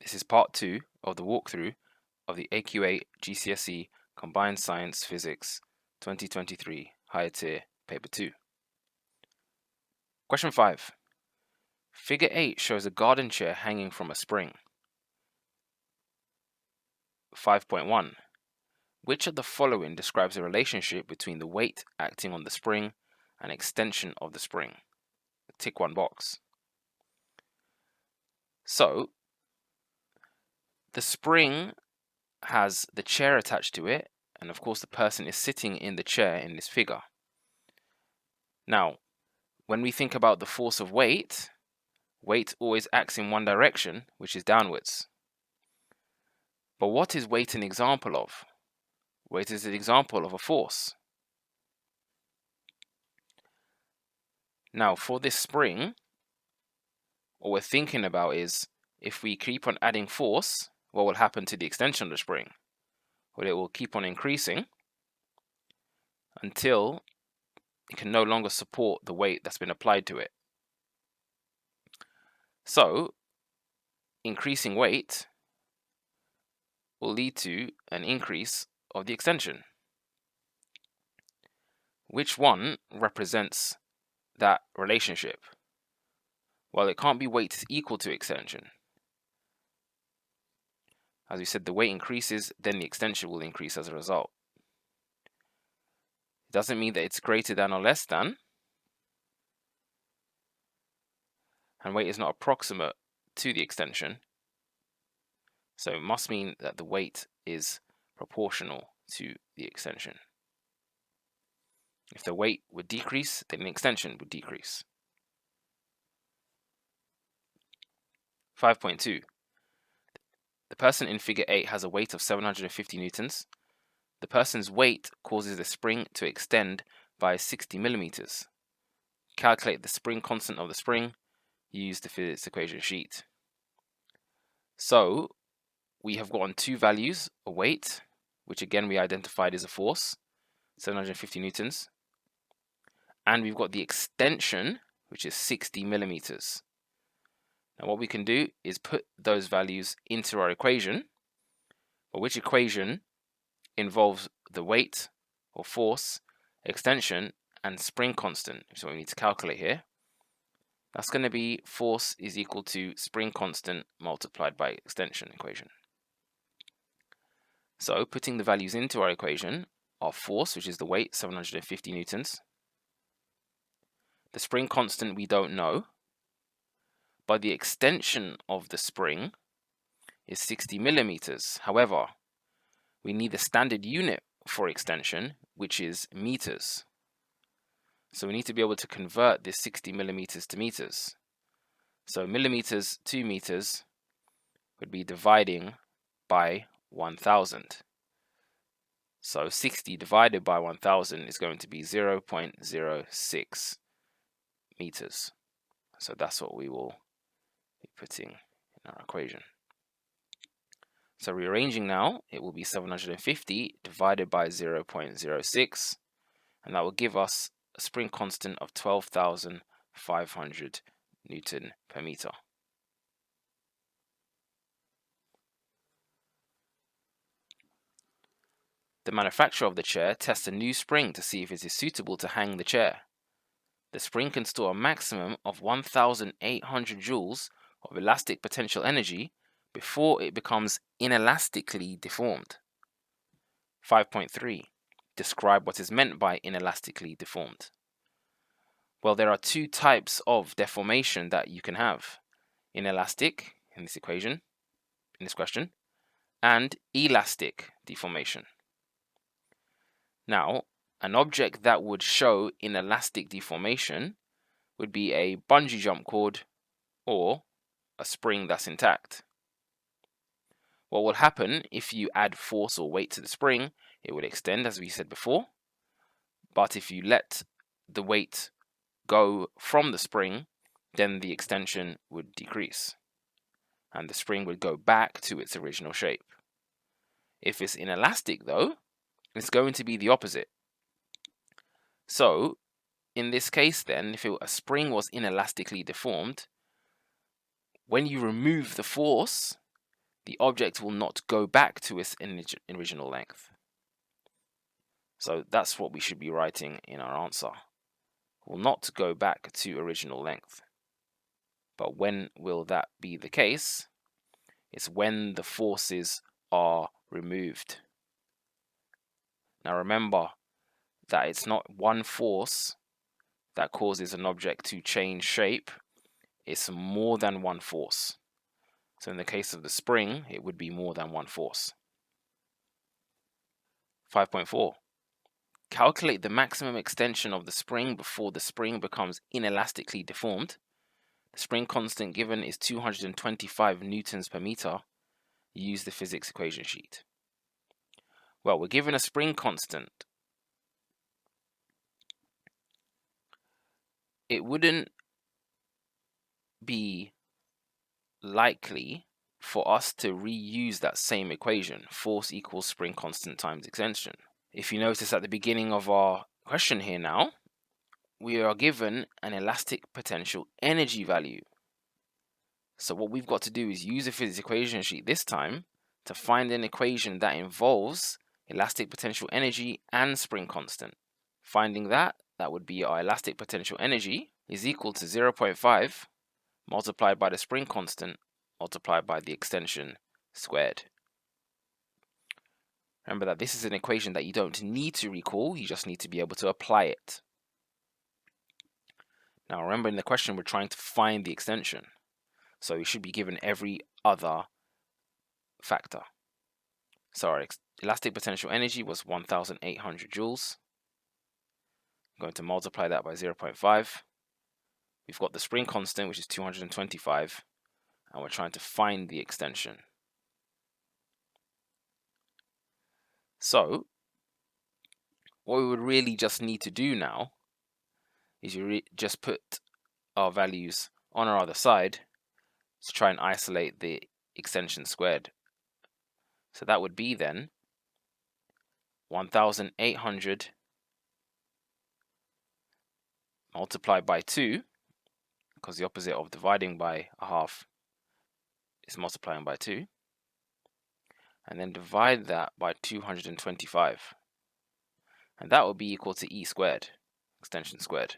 This is part 2 of the walkthrough of the AQA GCSE Combined Science Physics 2023 Higher Tier Paper 2. Question 5. Figure 8 shows a garden chair hanging from a spring. 5.1. Which of the following describes a relationship between the weight acting on the spring and extension of the spring? Tick one box. So, the spring has the chair attached to it, and of course the person is sitting in the chair in this figure. Now, when we think about the force of weight, weight always acts in one direction, which is downwards. But what is weight an example of? Weight is an example of a force. Now, for this spring, what we're thinking about is, if we keep on adding force, what will happen to the extension of the spring? Well, it will keep on increasing until it can no longer support the weight that's been applied to it. So, increasing weight will lead to an increase of the extension. Which one represents that relationship? Well, it can't be weight is equal to extension. As we said, the weight increases, then the extension will increase as a result. It doesn't mean that it's greater than or less than, and weight is not approximate to the extension, so it must mean that the weight is proportional to the extension. If the weight would decrease, then the extension would decrease. 5.2. The person in figure 8 has a weight of 750 newtons. The person's weight causes the spring to extend by 60 millimeters. Calculate the spring constant of the spring. Use the physics equation sheet. So, we have gotten two values, a weight, which again we identified as a force, 750 newtons. And we've got the extension, which is 60 millimeters. Now what we can do is put those values into our equation, but which equation involves the weight or force, extension, and spring constant, which is what we need to calculate here. That's going to be force is equal to spring constant multiplied by extension equation. So putting the values into our equation, our force, which is the weight, 750 newtons. The spring constant we don't know, but the extension of the spring is 60 millimeters. However, we need the standard unit for extension, which is meters. So we need to be able to convert this 60 millimeters to meters. So millimeters to meters would be dividing by 1000. So 60 divided by 1000 is going to be 0.06 meters. So that's what we will be putting in our equation. So rearranging now, it will be 750 divided by 0.06, and that will give us a spring constant of 12,500 Newton per meter. The manufacturer of the chair tests a new spring to see if it is suitable to hang the chair. The spring can store a maximum of 1,800 joules of elastic potential energy before it becomes inelastically deformed. 5.3. Describe what is meant by inelastically deformed. Well, there are two types of deformation that you can have. Inelastic, in this equation, in this question, and elastic deformation. Now, an object that would show inelastic deformation would be a bungee jump cord or a spring that's intact. What will happen if you add force or weight to the spring? It would extend, as we said before. But if you let the weight go from the spring, then the extension would decrease, and the spring would go back to its original shape. If it's inelastic, though, it's going to be the opposite. So, in this case, then, if a spring was inelastically deformed, when you remove the force, the object will not go back to its original length. So that's what we should be writing in our answer. Will not go back to original length. But when will that be the case? It's when the forces are removed. Now remember that it's not one force that causes an object to change shape. It's more than one force. So in the case of the spring, it would be more than one force. 5.4. Calculate the maximum extension of the spring before the spring becomes inelastically deformed. The spring constant given is 225 newtons per meter. Use the physics equation sheet. Well, we're given a spring constant. It wouldn't be likely for us to reuse that same equation, force equals spring constant times extension. If you notice at the beginning of our question here now, we are given an elastic potential energy value. So what we've got to do is use a physics equation sheet this time to find an equation that involves elastic potential energy and spring constant. Finding that would be our elastic potential energy is equal to 0.5 multiplied by the spring constant multiplied by the extension squared. Remember that this is an equation that you don't need to recall, you just need to be able to apply it. Now remember in the question we're trying to find the extension, so you should be given every other factor. So our elastic potential energy was 1,800 joules. I'm going to multiply that by 0.5. We've got the spring constant, which is 225, and we're trying to find the extension. So what we would really just need to do now is just put our values on our other side to try and isolate the extension squared. So that would be then 1,800 multiplied by 2, because the opposite of dividing by a half is multiplying by 2, and then divide that by 225, and that will be equal to E squared, extension squared.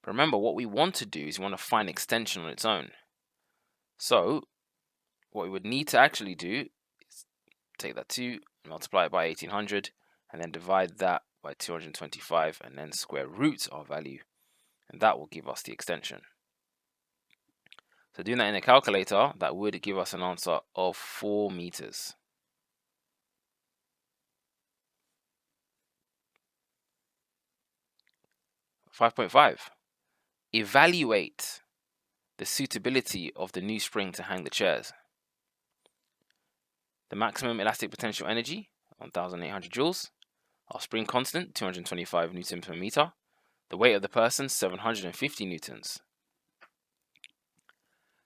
But remember, what we want to do is we want to find extension on its own. So what we would need to actually do is take that 2, multiply it by 1800, and then divide that by 225, and then square root our value, and that will give us the extension. So doing that in a calculator, that would give us an answer of 4 meters. .5 Evaluate the suitability of the new spring to hang the chairs. The maximum elastic potential energy, 1,800 joules. Our spring constant, 225 newtons per meter. The weight of the person, 750 newtons.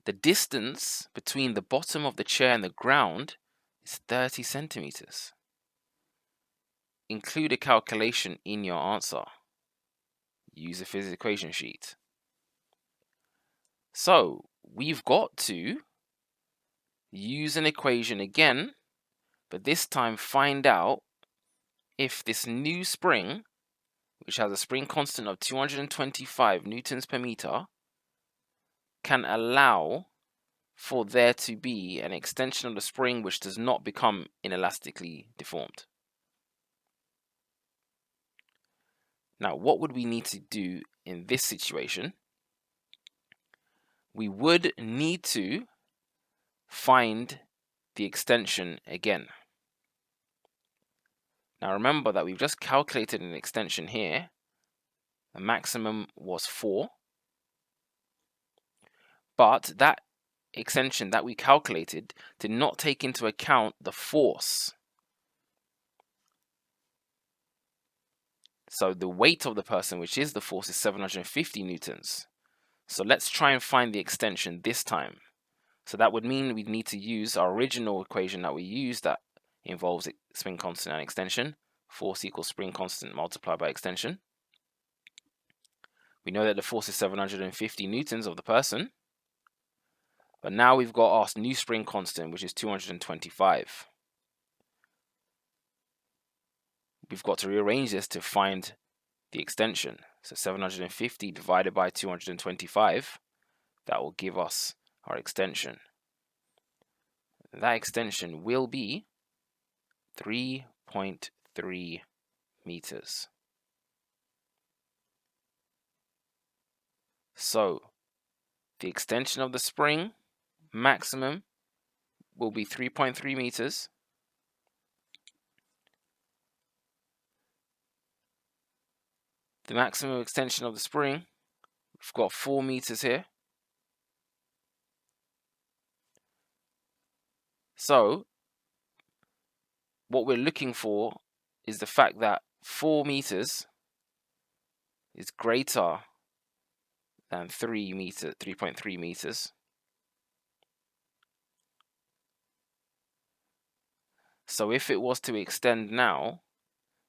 The distance between the bottom of the chair and the ground is 30 centimeters. Include a calculation in your answer. Use a physics equation sheet. So we've got to use an equation again, but this time find out if this new spring, which has a spring constant of 225 newtons per meter, can allow for there to be an extension of the spring which does not become inelastically deformed. Now, what would we need to do in this situation? We would need to find the extension again. Now remember that we've just calculated an extension here. The maximum was 4. But that extension that we calculated did not take into account the force. So the weight of the person, which is the force, is 750 newtons. So let's try and find the extension this time. So that would mean we'd need to use our original equation that we used that involves spring constant and extension. Force equals spring constant multiplied by extension. We know that the force is 750 newtons of the person. But now we've got our new spring constant, which is 225. We've got to rearrange this to find the extension. So 750 divided by 225, that will give us our extension. That extension will be 3.3 meters. So the extension of the spring maximum will be 3.3 meters. The maximum extension of the spring, we've got 4 meters here. So what we're looking for is the fact that 4 meters is greater than 3.3 meters. So if it was to extend now,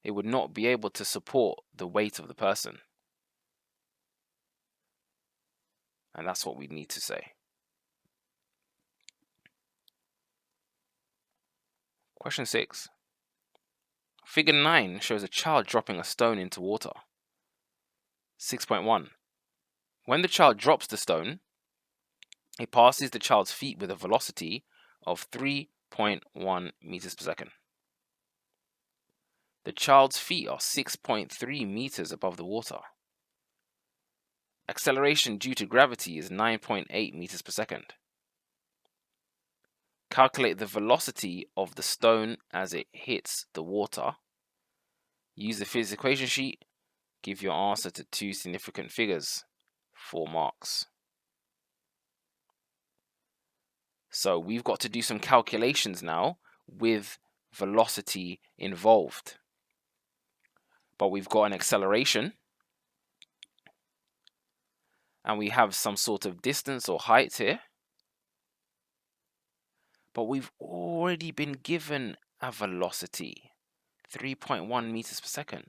it would not be able to support the weight of the person. And that's what we need to say. Question 6. Figure 9 shows a child dropping a stone into water. 6.1. When the child drops the stone, it passes the child's feet with a velocity of 3.1 meters per second. The child's feet are 6.3 meters above the water. Acceleration due to gravity is 9.8 meters per second. Calculate the velocity of the stone as it hits the water. Use the physics equation sheet. Give your answer to 2 significant figures. 4 marks. So we've got to do some calculations now with velocity involved. But we've got an acceleration. And we have some sort of distance or height here. But we've already been given a velocity, 3.1 meters per second.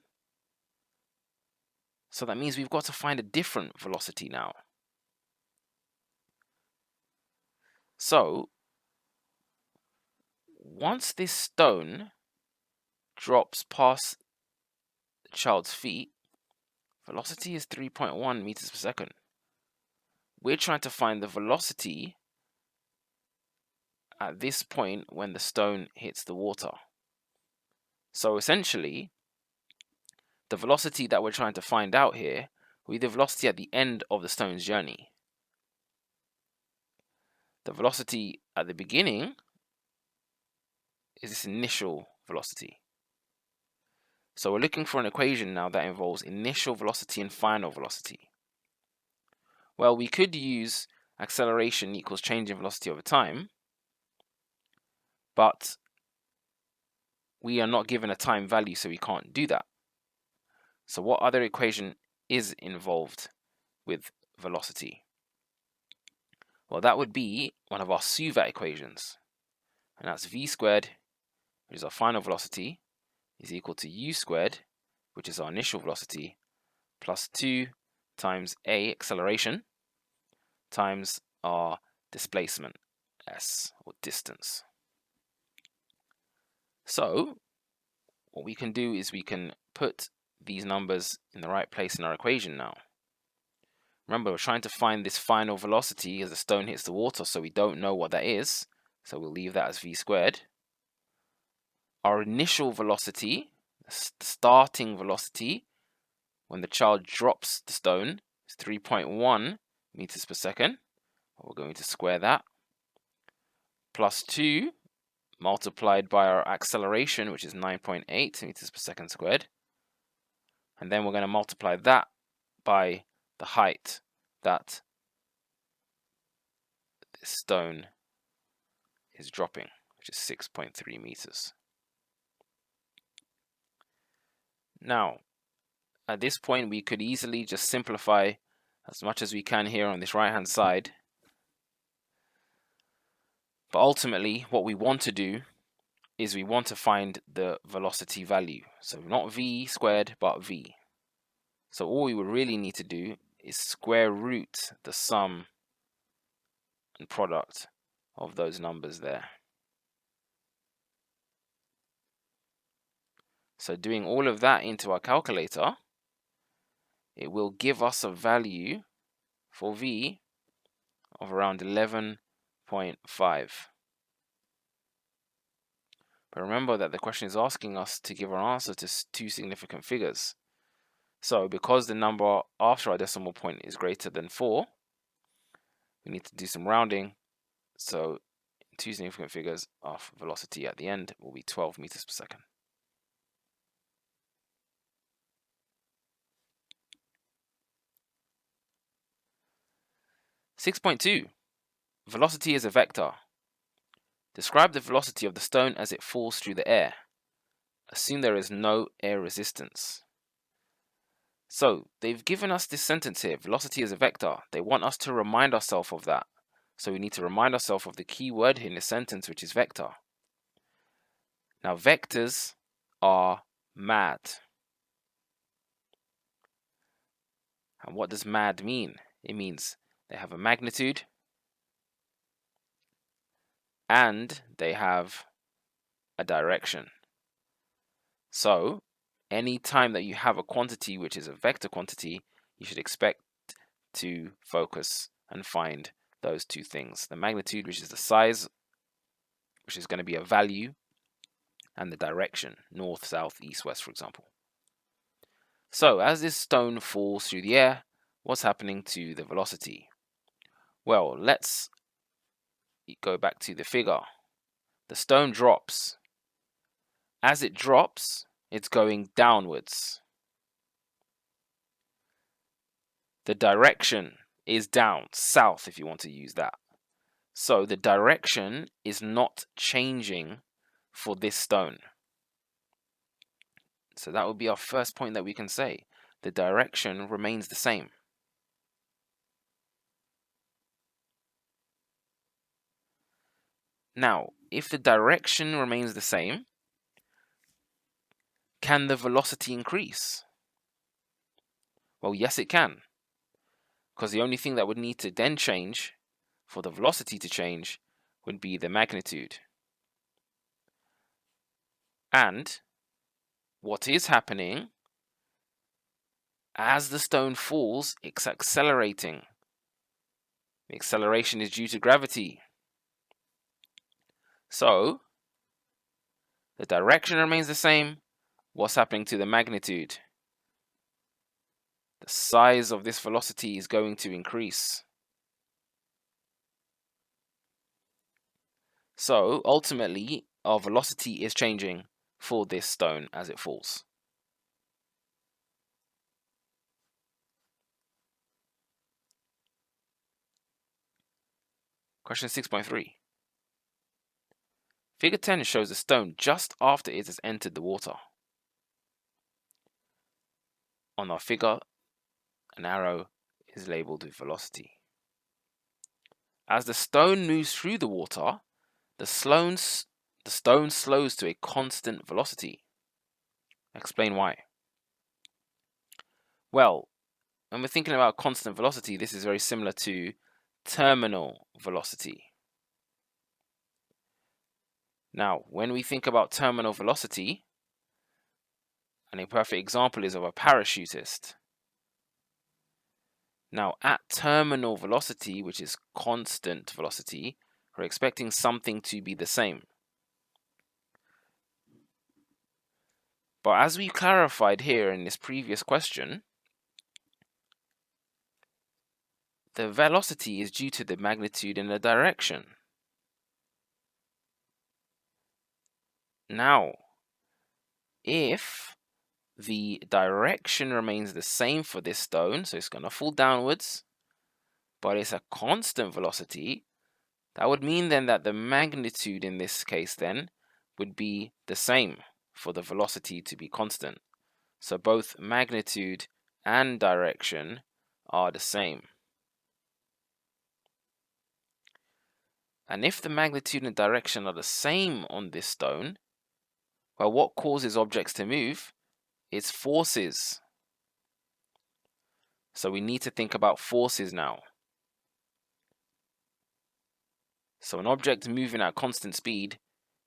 So that means we've got to find a different velocity now. So once this stone drops past the child's feet, velocity is 3.1 meters per second. We're trying to find the velocity at this point when the stone hits the water. So essentially, the velocity that we're trying to find out here will be the velocity at the end of the stone's journey. The velocity at the beginning is this initial velocity. So we're looking for an equation now that involves initial velocity and final velocity. Well, we could use acceleration equals change in velocity over time, but we are not given a time value, so we can't do that. So what other equation is involved with velocity? Well, that would be one of our suvat equations, and that's v squared, which is our final velocity, is equal to u squared, which is our initial velocity, plus 2 times a, acceleration, times our displacement, s, or distance. So what we can do is we can put these numbers in the right place in our equation now. Remember, we're trying to find this final velocity as the stone hits the water, so we don't know what that is, so we'll leave that as v squared. Our initial velocity, the starting velocity, when the child drops the stone, is 3.1 meters per second. We're going to square that. Plus 2 multiplied by our acceleration, which is 9.8 meters per second squared. And then we're going to multiply that by the height that this stone is dropping, which is 6.3 meters. Now, at this point, we could easily just simplify as much as we can here on this right-hand side. But ultimately, what we want to do is we want to find the velocity value. So not v squared, but v. So all we would really need to do is square root the sum and product of those numbers there. So doing all of that into our calculator, it will give us a value for V of around 11.5. But remember that the question is asking us to give our answer to two significant figures. So because the number after our decimal point is greater than 4, we need to do some rounding. So two significant figures of velocity at the end will be 12 meters per second. (6.2) Velocity is a vector. Describe the velocity of the stone as it falls through the air. Assume there is no air resistance. So they've given us this sentence here, velocity is a vector. They want us to remind ourselves of that. So we need to remind ourselves of the key word here in the sentence, which is vector. Now vectors are mad. And what does mad mean? It means they have a magnitude and they have a direction. So any time that you have a quantity which is a vector quantity, you should expect to focus and find those two things. The magnitude, which is the size, which is going to be a value, and the direction, north, south, east, west, for example. So as this stone falls through the air, what's happening to the velocity? Well, let's go back to the figure. The stone drops. As it drops, it's going downwards. The direction is down, south if you want to use that. So the direction is not changing for this stone. So that would be our first point that we can say. The direction remains the same. Now, if the direction remains the same, can the velocity increase? Well, yes, it can. Because the only thing that would need to then change for the velocity to change would be the magnitude. And what is happening as the stone falls, it's accelerating. The acceleration is due to gravity. So the direction remains the same. What's happening to the magnitude? The size of this velocity is going to increase. So ultimately, our velocity is changing for this stone as it falls. Question 6.3. Figure 10 shows a stone just after it has entered the water. On our figure, an arrow is labeled with velocity. As the stone moves through the water, the stone slows to a constant velocity. Explain why. Well, when we're thinking about constant velocity, this is very similar to terminal velocity. Now, when we think about terminal velocity, and a perfect example is of a parachutist. Now, at terminal velocity, which is constant velocity, we're expecting something to be the same. But as we clarified here in this previous question, the velocity is due to the magnitude and the direction. Now, if the direction remains the same for this stone, so it's going to fall downwards, but it's a constant velocity, that would mean then that the magnitude in this case then would be the same for the velocity to be constant. So both magnitude and direction are the same. And if the magnitude and direction are the same on this stone, well, what causes objects to move? It's forces. So we need to think about forces now. So an object moving at constant speed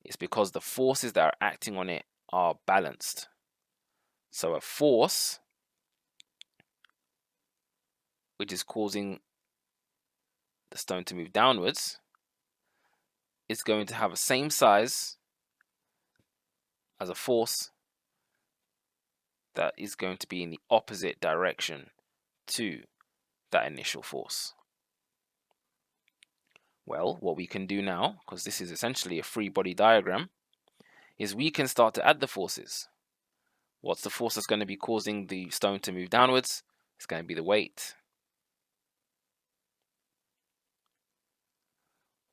is because the forces that are acting on it are balanced. So a force which is causing the stone to move downwards is going to have the same size as a force that is going to be in the opposite direction to that initial force. Well, what we can do now, because this is essentially a free body diagram, is we can start to add the forces. What's the force that's going to be causing the stone to move downwards? It's going to be the weight.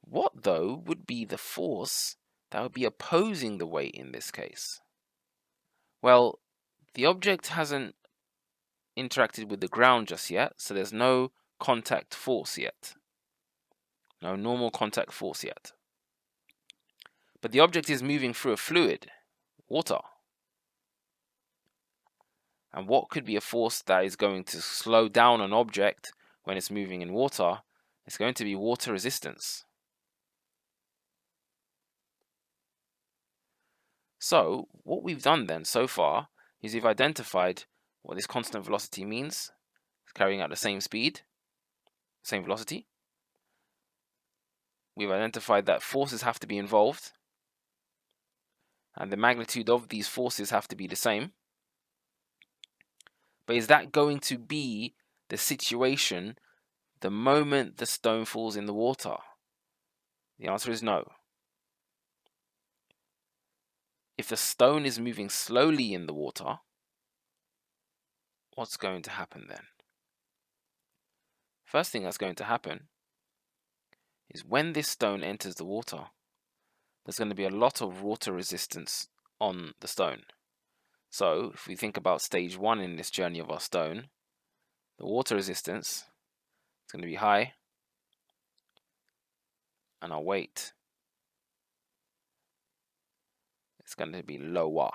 What, though, would be the force that would be opposing the weight in this case? Well, the object hasn't interacted with the ground just yet, so there's no contact force yet. No normal contact force yet. But the object is moving through a fluid, water. And what could be a force that is going to slow down an object when it's moving in water? It's going to be water resistance. So what we've done then so far is we've identified what this constant velocity means. It's carrying out the same speed, same velocity. We've identified that forces have to be involved, and the magnitude of these forces have to be the same. But is that going to be the situation the moment the stone falls in the water? The answer is no. If the stone is moving slowly in the water, what's going to happen then? First thing that's going to happen is when this stone enters the water, there's going to be a lot of water resistance on the stone. So if we think about stage 1 in this journey of our stone, the water resistance is going to be high, and our weight is going to be lower.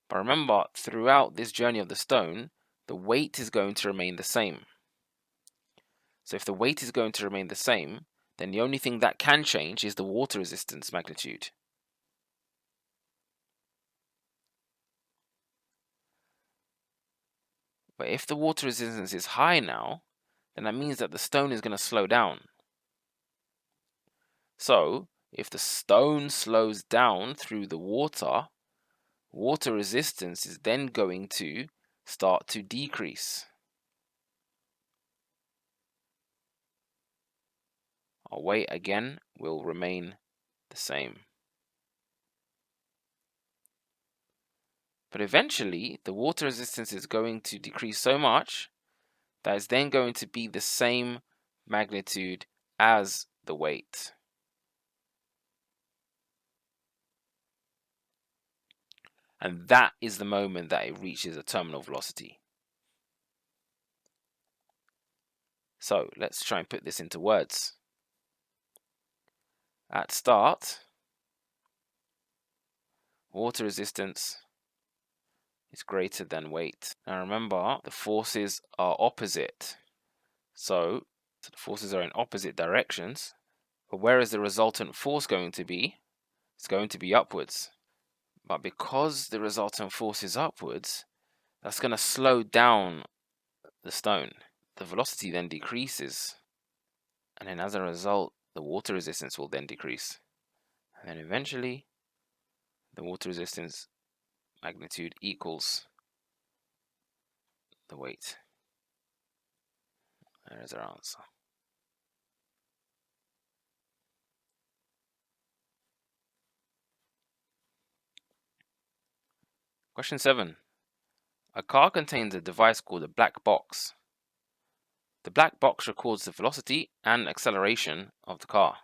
But remember, throughout this journey of the stone, the weight is going to remain the same. So if the weight is going to remain the same, then the only thing that can change is the water resistance magnitude. But if the water resistance is high now, then that means that the stone is going to slow down. So if the stone slows down through the water, water resistance is then going to start to decrease. Our weight again will remain the same. But eventually, the water resistance is going to decrease so much that it's then going to be the same magnitude as the weight. And that is the moment that it reaches a terminal velocity. So let's try and put this into words. At start, water resistance is greater than weight. Now remember, the forces are opposite. So the forces are in opposite directions. But where is the resultant force going to be? It's going to be upwards. But because the resultant force is upwards, that's going to slow down the stone. The velocity then decreases. And then as a result, the water resistance will then decrease. And then eventually, the water resistance magnitude equals the weight. There is our answer. Question 7. A car contains a device called a black box. The black box records the velocity and acceleration of the car.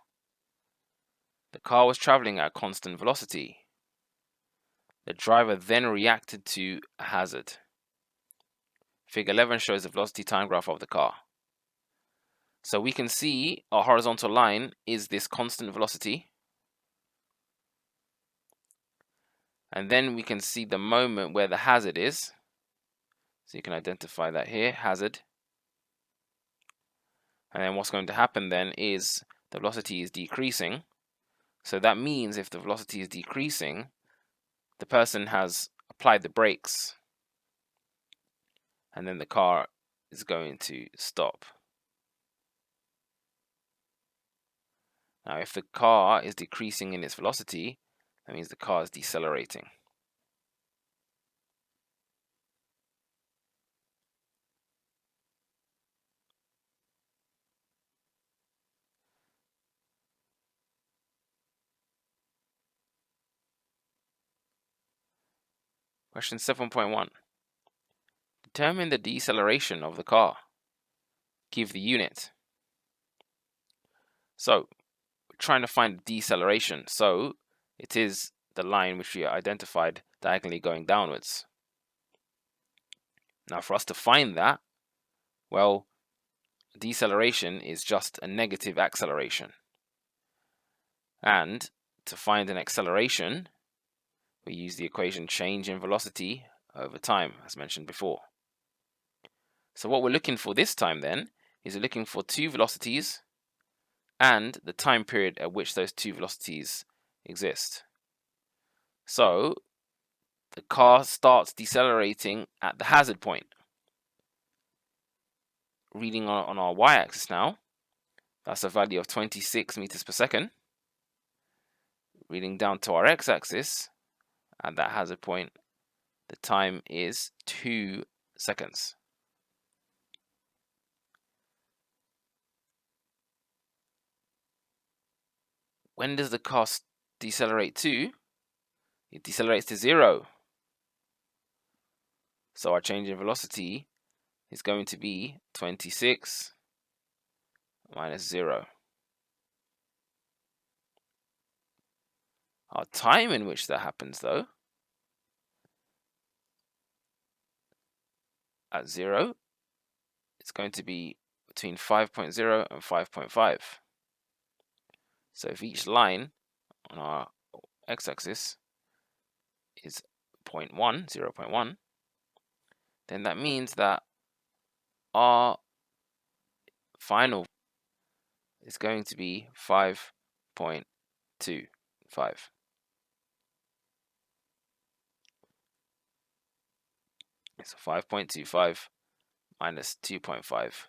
The car was traveling at a constant velocity. The driver then reacted to a hazard. Figure 11 shows the velocity time graph of the car. So we can see our horizontal line is this constant velocity. And then we can see the moment where the hazard is. So you can identify that here, hazard. And then what's going to happen then is the velocity is decreasing. So that means if the velocity is decreasing, the person has applied the brakes, and then the car is going to stop. Now, if the car is decreasing in its velocity, that means the car is decelerating. Question 7.1. Determine the deceleration of the car. Give the unit. So, we're trying to find deceleration. So, it is the line which we identified diagonally going downwards. Now, for us to find that, well, deceleration is just a negative acceleration. And to find an acceleration, we use the equation change in velocity over time, as mentioned before. So what we're looking for this time then is we're looking for two velocities and the time period at which those two velocities exist. So the car starts decelerating at the hazard point. Reading on our y-axis now, that's a value of 26 meters per second. Reading down to our x-axis, at that hazard point, the time is 2 seconds. When does the car decelerate to? It decelerates to 0. So our change in velocity is going to be 26 minus 0. Our time in which that happens, though, at 0, it's going to be between 5.0 and 5.5. So if each line on our x-axis is 0.1, then that means that our final is going to be 5.25. So 5.25 minus 2.5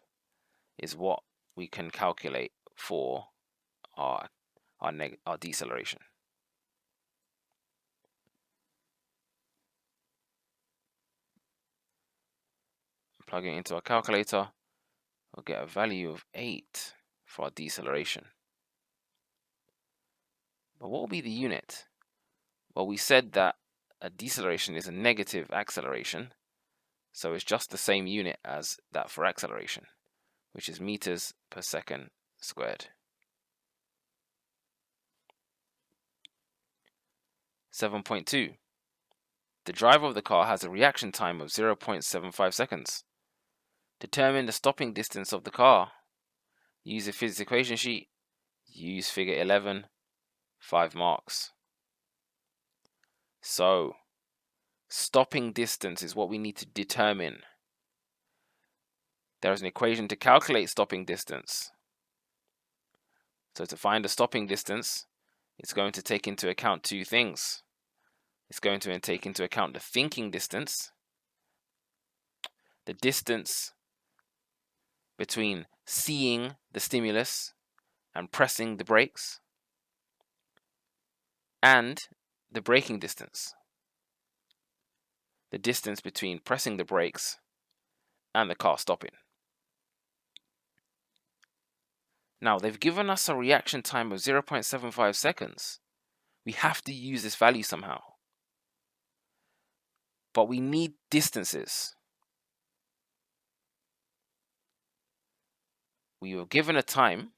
is what we can calculate for our deceleration. Plug it into our calculator, we'll get a value of 8 for our deceleration. But what will be the unit? Well, we said that a deceleration is a negative acceleration, so it's just the same unit as that for acceleration, which is meters per second squared. 7.2. The driver of the car has a reaction time of 0.75 seconds. Determine the stopping distance of the car. Use the physics equation sheet. Use figure 11. 5 marks. So, stopping distance is what we need to determine. There is an equation to calculate stopping distance. So to find the stopping distance, it's going to take into account two things. It's going to take into account the thinking distance, the distance between seeing the stimulus and pressing the brakes, and the braking distance, the distance between pressing the brakes and the car stopping. Now, they've given us a reaction time of 0.75 seconds. We have to use this value somehow. But we need distances. We were given a time.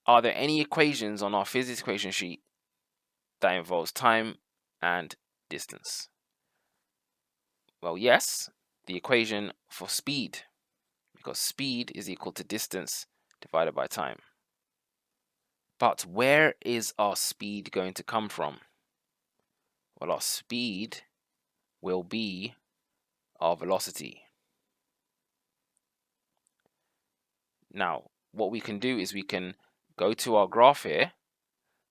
Are there any equations on our physics equation sheet that involves time and distance? Well, yes, the equation for speed, because speed is equal to distance divided by time. But where is our speed going to come from? Well, our speed will be our velocity. Now, what we can do is we can go to our graph here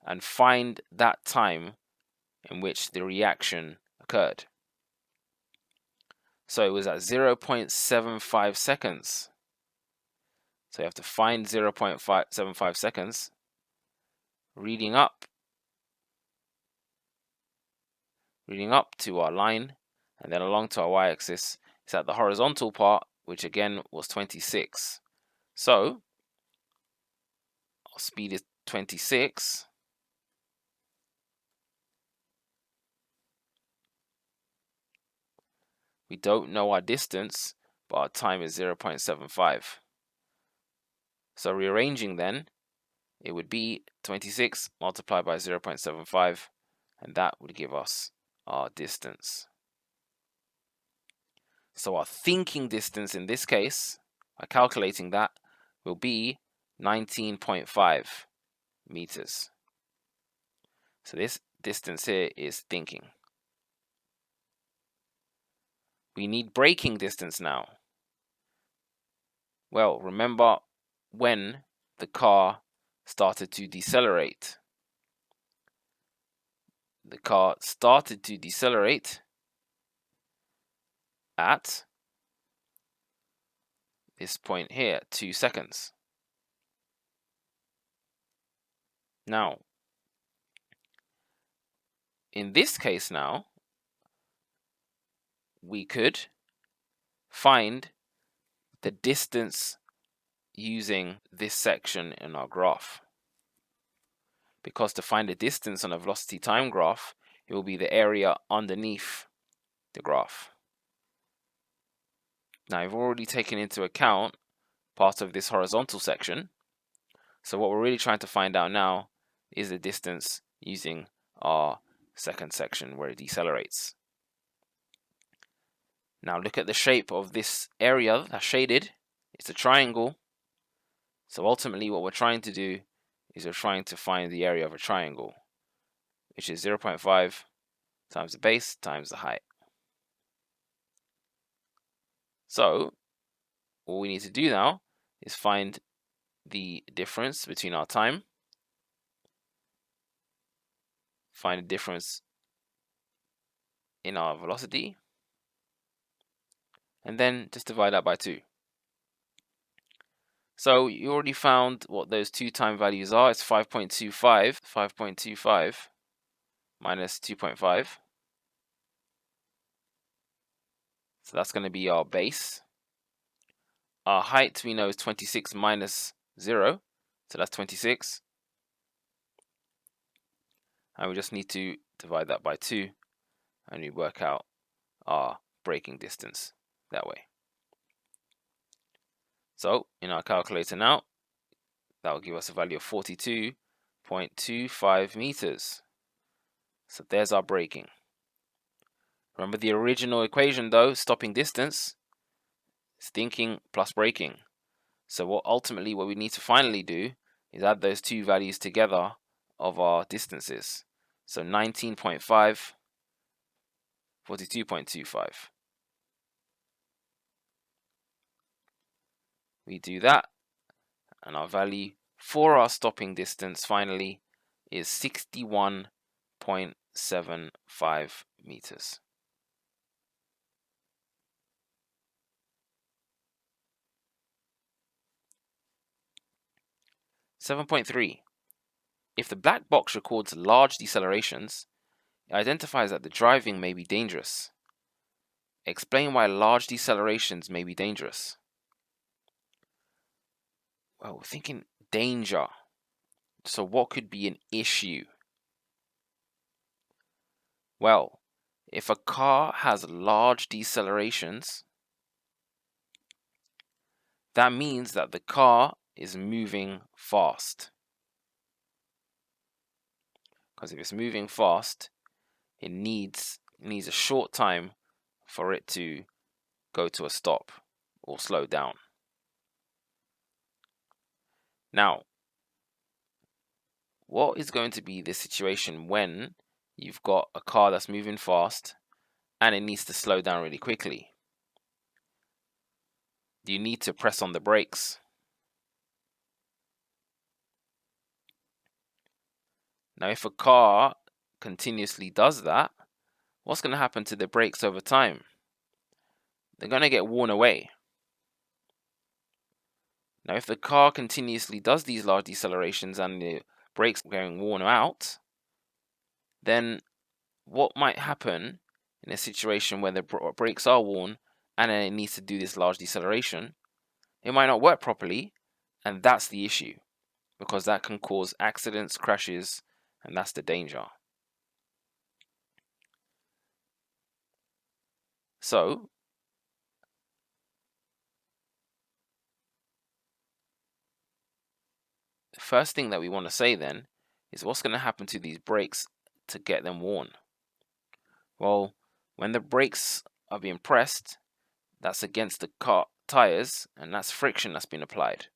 and find that time in which the reaction occurred. So it was at 0.75 seconds. So you have to find 0.75 seconds, reading up to our line, and then along to our y-axis. It's at the horizontal part, which again was 26. So our speed is 26. We don't know our distance, but our time is 0.75. So rearranging then, it would be 26 multiplied by 0.75, and that would give us our distance. So our thinking distance in this case, by calculating that, will be 19.5 meters. So this distance here is thinking. We need braking distance now. Well, remember when the car started to decelerate. The car started to decelerate at this point here, 2 seconds. Now, in this case now, we could find the distance using this section in our graph. Because to find the distance on a velocity time graph, it will be the area underneath the graph. Now, I've already taken into account part of this horizontal section. So what we're really trying to find out now is the distance using our second section where it decelerates. Now look at the shape of this area that's shaded. It's a triangle. So ultimately what we're trying to do is we're trying to find the area of a triangle, which is 0.5 times the base times the height. So all we need to do now is find the difference between our time, find the difference in our velocity, and then just divide that by 2. So you already found what those two time values are. It's 5.25 minus 2.5. So that's going to be our base. Our height we know is 26 minus 0. So that's 26. And we just need to divide that by 2. And we work out our braking distance that way. So in our calculator now, that will give us a value of 42.25 meters. So there's our braking. Remember the original equation though, stopping distance is thinking plus braking. So what we need to finally do is add those two values together of our distances. So 19.5, 42.25. We do that, and our value for our stopping distance finally is 61.75 meters. (7.3) If the black box records large decelerations, it identifies that the driving may be dangerous. Explain why large decelerations may be dangerous. Well, we're thinking danger. So what could be an issue? Well, if a car has large decelerations, that means that the car is moving fast. Because if it's moving fast, it needs a short time for it to go to a stop or slow down. Now, what is going to be the situation when you've got a car that's moving fast and it needs to slow down really quickly? Do you need to press on the brakes? Now, if a car continuously does that, what's going to happen to the brakes over time? They're going to get worn away. Now, if the car continuously does these large decelerations and the brakes are getting worn out, then what might happen in a situation where the brakes are worn and then it needs to do this large deceleration? It might not work properly, and that's the issue, because that can cause accidents, crashes, and that's the danger. So, the first thing that we want to say then is what's going to happen to these brakes to get them worn? Well, when the brakes are being pressed, that's against the car tires, and that's friction that's been applied.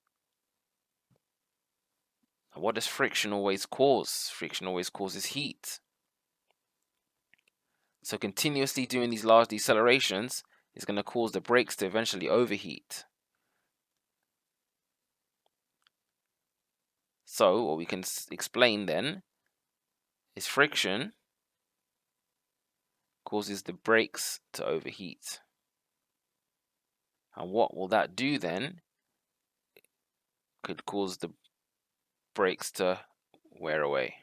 And what does friction always cause? Friction always causes heat. So continuously doing these large decelerations is going to cause the brakes to eventually overheat. So what we can explain then is friction causes the brakes to overheat. And what will that do then? Could cause the brakes to wear away.